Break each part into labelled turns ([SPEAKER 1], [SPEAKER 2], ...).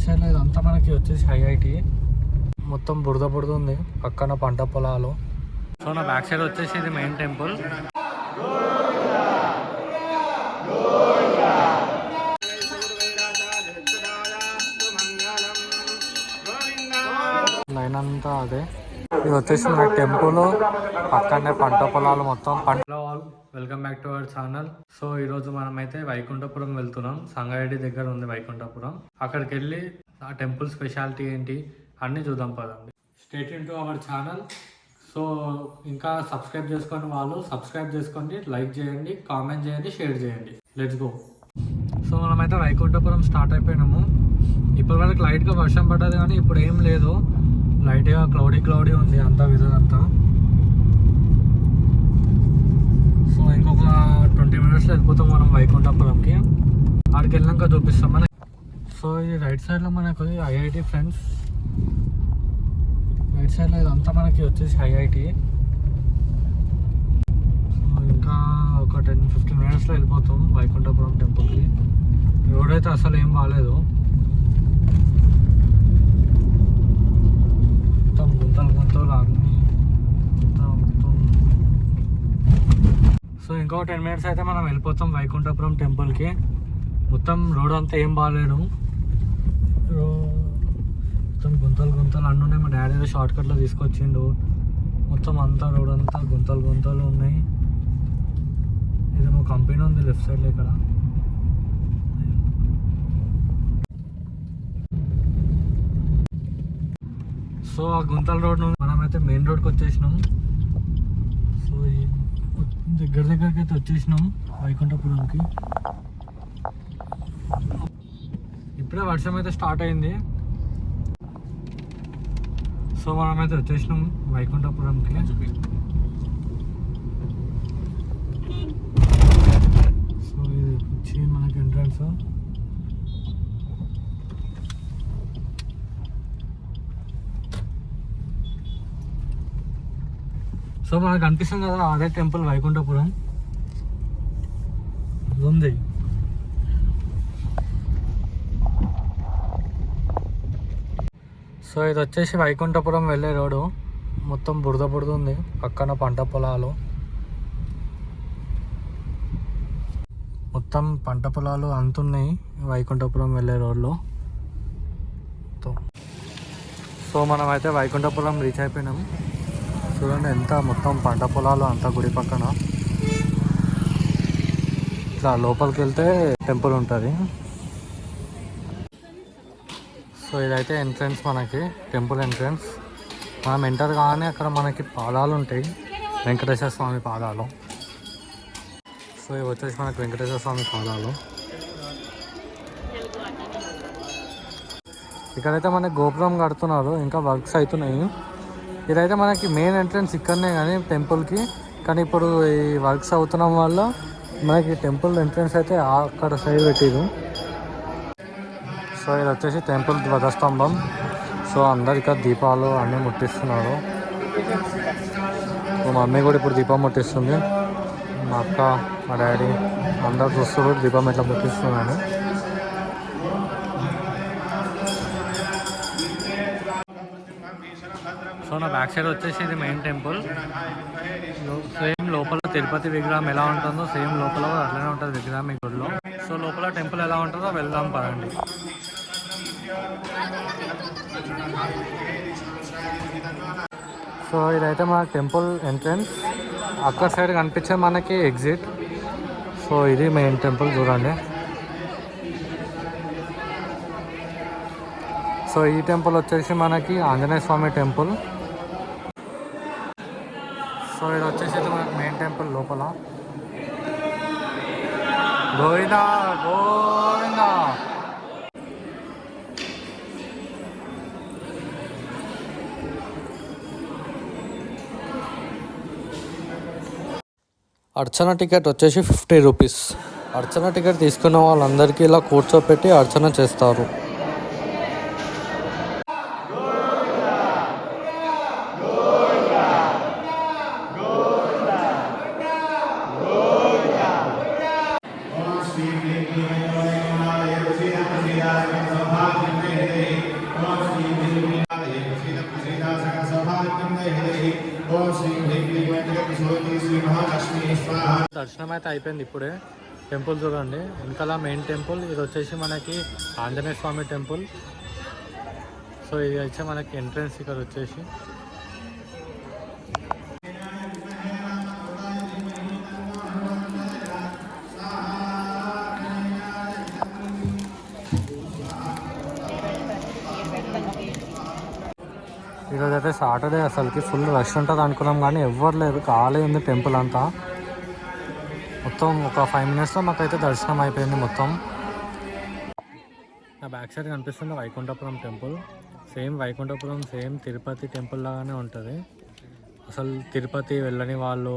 [SPEAKER 1] Side ఇదంతా మనకి వచ్చేసి ఐఐటి మొత్తం బురద బురద ఉంది, పక్కన పంట పొలాలు. సో నా బ్యాక్ సైడ్ వచ్చేసి ఇది మెయిన్ టెంపుల్. లైన్ అంతా అదే. ఇది వచ్చేసి మన టెంపుల్ పక్కనే పంట పొలాలు మొత్తం పంటలో. Welcome back to our channel. So ఈరోజు మనమైతే వైకుంఠపురం వెళ్తున్నాం. సంగారెడ్డి దగ్గర ఉంది వైకుంఠపురం. అక్కడికి వెళ్ళి ఆ టెంపుల్ స్పెషాలిటీ ఏంటి అన్నీ చూద్దాం పదండి. State in to our channel. So ఇంకా సబ్స్క్రైబ్ చేసుకొని వాళ్ళు సబ్స్క్రైబ్ చేసుకోండి, లైక్ చేయండి, కామెంట్ చేయండి, షేర్ చేయండి. Let's go. సో మనమైతే వైకుంఠపురం స్టార్ట్ అయిపోయినాము. ఇప్పటి వరకు లైట్గా వర్షం పడ్డది కానీ ఇప్పుడు ఏం లేదు, లైట్గా క్లౌడీ ఉంది అంతా వెదర్ అంతా. సో ఇంకొక 20 minutesలో వెళ్ళిపోతాం మనం వైకుంఠపురంకి. ఆడికి వెళ్ళాక చూపిస్తాం మనకి. సో ఈ రైట్ సైడ్లో మనకు ఐఐటి ఫ్రెండ్స్. రైట్ సైడ్లో ఇదంతా మనకి వచ్చేసి ఐఐటి. సో ఇంకా ఒక 10-15 minutesలో వెళ్ళిపోతాం వైకుంఠపురం టెంపుల్కి. రోడ్ అయితే అసలు ఏం బాగాలేదు, మొత్తం గుంతలు అన్నీ మొత్తం. సో ఇంకో 10 minutes అయితే మనం వెళ్ళిపోతాం వైకుంఠపురం టెంపుల్కి. మొత్తం రోడ్ అంతా ఏం బాగాలేదు, మొత్తం గుంతలు అన్నీ ఉన్నాయి. మా డాడీ ఏదో షార్ట్ కట్లో తీసుకొచ్చిండు. మొత్తం అంతా రోడ్ అంతా గుంతలు ఉన్నాయి. ఇదేమో కంపెనీ ఉంది లెఫ్ట్ సైడ్లో ఇక్కడ. సో ఆ గుంతల రోడ్ నుండి మనమైతే మెయిన్ రోడ్కి వచ్చేసినాం. సో ఈ దగ్గరికి అయితే వచ్చేసినాం వైకుంఠపురంకి. ఇప్పుడే వర్షం అయితే స్టార్ట్ అయింది. సో మనమైతే వచ్చేసినాం వైకుంఠపురంకి. సో ఇది వచ్చి మనకి ఎంట్రన్స్. సో మనకు అనిపిస్తుంది కదా అదే టెంపుల్ వైకుంఠపురం ఉంది. సో ఇది వచ్చేసి వైకుంఠపురం వెళ్ళే రోడ్డు. మొత్తం బురద ఉంది, పక్కన పంట పొలాలు. మొత్తం పంట పొలాలు అంతున్నాయి వైకుంఠపురం వెళ్ళే రోడ్లో. సో మనమైతే వైకుంఠపురం రీచ్ అయిపోయినాం. చూడండి ఎంత మొత్తం పంట పొలాలు అంతా గుడి పక్కన. ఇట్లా లోపలికి వెళ్తే టెంపుల్ ఉంటుంది. సో ఇదైతే ఎంట్రన్స్, మనకి టెంపుల్ ఎంట్రన్స్. మనం ఎంటర్ కాగానే అక్కడ మనకి పాదాలు ఉంటాయి, వెంకటేశ్వర స్వామి పాదాలు. సో ఇవి వచ్చేసి మనకి వెంకటేశ్వర స్వామి పాదాలు. ఇక్కడైతే మనకి గోపురం కడుతున్నారు, ఇంకా వర్క్స్ అవుతున్నాయి. ఇదైతే మనకి మెయిన్ ఎంట్రన్స్ ఇక్కడనే కానీ టెంపుల్కి, కానీ ఇప్పుడు ఈ వర్క్స్ అవుతున్నాం వల్ల మనకి టెంపుల్ ఎంట్రన్స్ అయితే అక్కడ సైడ్ పెట్టిరు. సో ఇది వచ్చేసి టెంపుల్ ధ్వజస్తంభం. సో అందరికీ దీపాలు అన్నీ ముట్టిస్తున్నారు. మా మమ్మీ కూడా ఇప్పుడు దీపం ముట్టిస్తుంది. మా అక్క, మా డాడీ అందరు చూస్తున్నారు దీపం ఎట్లా ముట్టిస్తున్నాను. సో నా బ్యాక్ సైడ్ వచ్చేసి ఇది మెయిన్ టెంపుల్. సేమ్ లోపల తిరుపతి విగ్రహం ఎలా ఉంటుందో సేమ్ లోపల అట్లనే ఉంటుంది విగ్రహం ఈ గుడిలో. సో లోపల టెంపుల్ ఎలా ఉంటుందో వెళ్దాం పదండి. సో ఇదైతే మన టెంపుల్ ఎంట్రన్స్. అక్కడ సైడ్ కనిపించే మనకి ఎగ్జిట్. సో ఇది మెయిన్ టెంపుల్ చూడండి. సో ఈ టెంపుల్ వచ్చేసి మనకి ఆంజనేయ స్వామి టెంపుల్. సో ఇది వచ్చేసి మనకి మెయిన్ టెంపుల్ లోపల. గోవిందా గోవిందా. అర్చన టికెట్ వచ్చేసి 50 రూపీస్. అర్చన టికెట్ తీసుకున్న వాళ్ళందరికీ ఇలా కూర్చోపెట్టి అర్చన చేస్తారు. దర్శనం అయితే అయిపోయింది ఇప్పుడే. టెంపుల్ చూడండి వెనకాల మెయిన్ టెంపుల్. ఇది వచ్చేసి మనకి ఆంజనేయ స్వామి టెంపుల్. సో ఇది వచ్చి మనకి ఎంట్రన్స్ ఇక్కడ వచ్చేసి. ఈరోజు అయితే సాటర్డే, అసలుకి ఫుల్ రష్ ఉంటుంది అనుకున్నాం కానీ ఎవ్వరు లేదు, ఖాళీ ఉంది టెంపుల్ అంతా. మొత్తం ఒక 5 minutesలో మాకైతే దర్శనం అయిపోయింది మొత్తం. నా బ్యాక్ సైడ్ కనిపిస్తుంది Vaikunthapuram temple. Same Vaikunthapuram same Tirupati temple లాగానే ఉంటుంది. అసలు తిరుపతి వెళ్ళని వాళ్ళు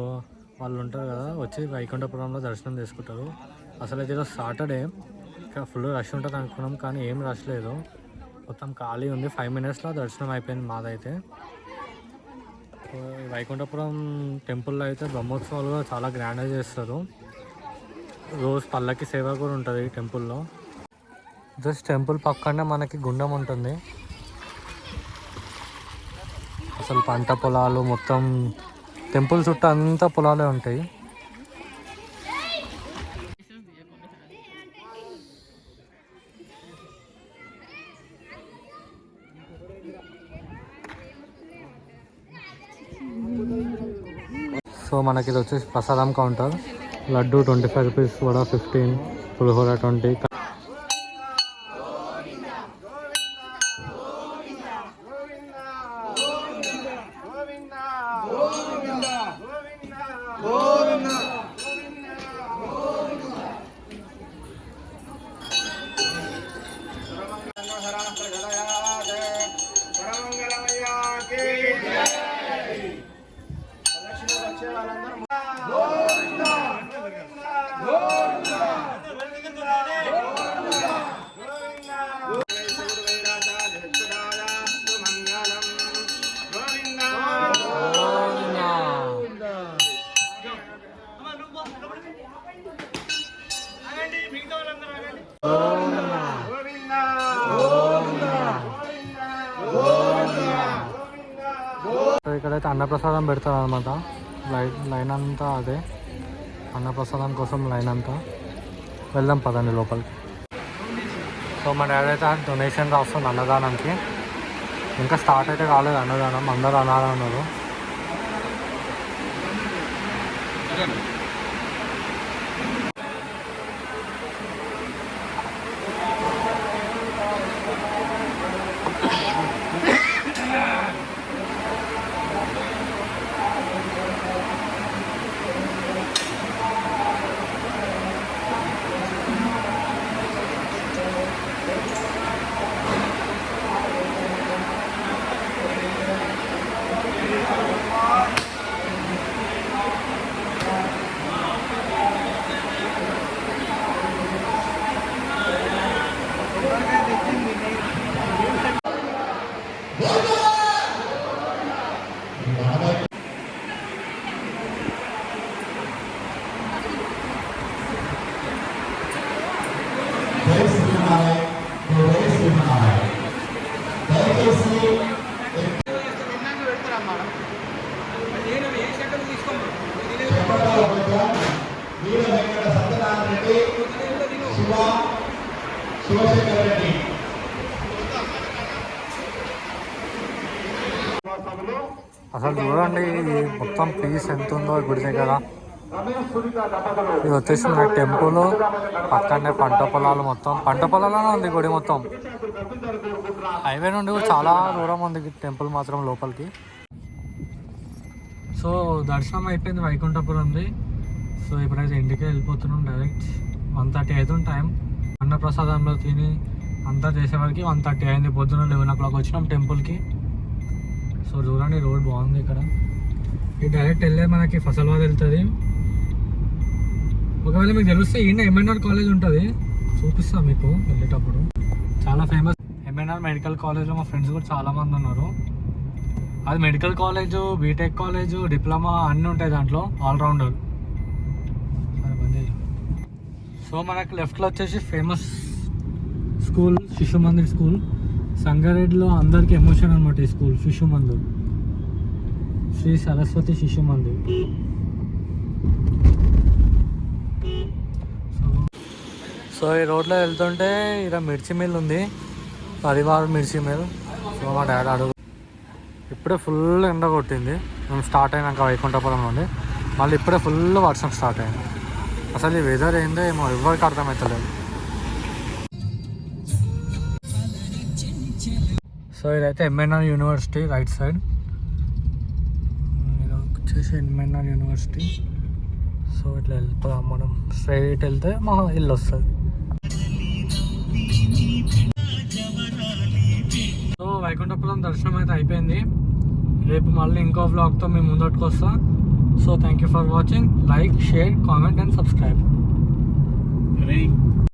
[SPEAKER 1] ఉంటారు కదా, వచ్చి వైకుంఠపురంలో దర్శనం చేసుకుంటారు. అసలు అయితే ఈరోజు సాటర్డే, ఇక్కడ ఫుల్ రష్ ఉంటుంది అనుకున్నాం కానీ ఏం రష్ లేదు, మొత్తం ఖాళీ ఉంది. 5 minutesలో దర్శనం అయిపోయింది మాదైతే. వైకుంఠపురం టెంపుల్లో అయితే బ్రహ్మోత్సవాలు కూడా చాలా గ్రాండ్గా చేస్తారు. రోజు పల్లకి సేవ కూడా ఉంటుంది ఈ టెంపుల్లో. జస్ట్ టెంపుల్ పక్కనే మనకి గుండం ఉంటుంది. అసలు పంట పొలాలు మొత్తం టెంపుల్ చుట్టూ అంతా పొలాలే ఉంటాయి. సో మనకి ఇది వచ్చేసి ప్రసాదం కౌంటర్. లడ్డు 25 రూపీస్, వడ 15, పులిహోర 20. ఇక్కడైతే అన్నప్రసాదం పెడతారు అనమాట. లైన్ అంతా అదే అన్నప్రసాదం కోసం లైన్ అంతా. వెళ్దాం పదండి లోపలికి. సో మా డాడీ అయితే డొనేషన్ రాస్తుంది అన్నదానంకి. ఇంకా స్టార్ట్ అయితే కాలేదు అన్నదానం, అందరూ అన్నారు. అసలు చూడండి మొత్తం పీస్ ఎంత ఉందో గుడి దగ్గర. ఇది వచ్చేసి మన టెంపుల్ పక్కనే పంట పొలాలు, మొత్తం పంట పొలాలనే ఉంది గుడి మొత్తం. హైవే నుండి కూడా చాలా దూరం ఉంది టెంపుల్ మాత్రం లోపలికి. సో దర్శనం అయిపోయింది వైకుంఠపురంది. సో ఇప్పుడైతే ఇంటికి వెళ్ళిపోతున్నాం డైరెక్ట్. 1:30 అవుతుంది టైం. అన్నప్రసాదంలో తిని అంతా చేసేవారికి 1:30 అయింది. పొద్దున్న 11 o'clock వచ్చినాం టెంపుల్కి. సో చూడండి రోడ్ బాగుంది ఇక్కడ. ఇది డైరెక్ట్ వెళ్ళే మనకి ఫసల్వాద్ వెళ్తుంది. ఒకవేళ మీకు తెలిస్తే ఈయన ఎంఎన్ఆర్ కాలేజ్ ఉంటుంది, చూపిస్తాను మీకు వెళ్ళేటప్పుడు. చాలా ఫేమస్ ఎంఎన్ఆర్ మెడికల్ కాలేజ్లో మా ఫ్రెండ్స్ కూడా చాలామంది ఉన్నారు. అది medical college, BTech college, diploma అన్నీ ఉంటాయి దాంట్లో, ఆల్రౌండర్. సో మనకు లెఫ్ట్లో వచ్చేసి ఫేమస్ స్కూల్ శిశు మందిర్ స్కూల్. సంగారెడ్డిలో అందరికీ ఎమోషన్ అనమాట ఈ స్కూల్ శిశు మందిర్. శ్రీ సరస్వతి శిశు మందిర్. సో ఈ రోడ్లో వెళ్తుంటే ఇక్కడ మిర్చి మిల్ ఉంది, పరివార్ మిర్చి మిల్. సో మా డాడీ అడుగు ఇప్పుడే ఫుల్ ఎండ కొట్టింది మేము స్టార్ట్ అయినాక వైకుంఠపురం నుండి. మళ్ళీ ఇప్పుడే ఫుల్ వర్షం స్టార్ట్ అయింది. అసలు ఈ వెదర్ ఏందో ఏమో ఎవరికి అర్థమవుతలేదు. సో ఇదైతే ఎంఎన్ఆర్ యూనివర్సిటీ రైట్ సైడ్. ఇది వచ్చేసి ఎంఎన్ఆర్ యూనివర్సిటీ. సో ఇట్లా వెళ్ళిపోదాం మనం, స్ట్రైట్ వెళ్తే మా ఇల్లు వస్తుంది. సో వైకుంఠపురం దర్శనం అయితే అయిపోయింది. రేపు మళ్ళీ ఇంకో వ్లాగ్తో మేము ముందటికి వస్తాం. So thank you for watching. Like, share, comment and subscribe.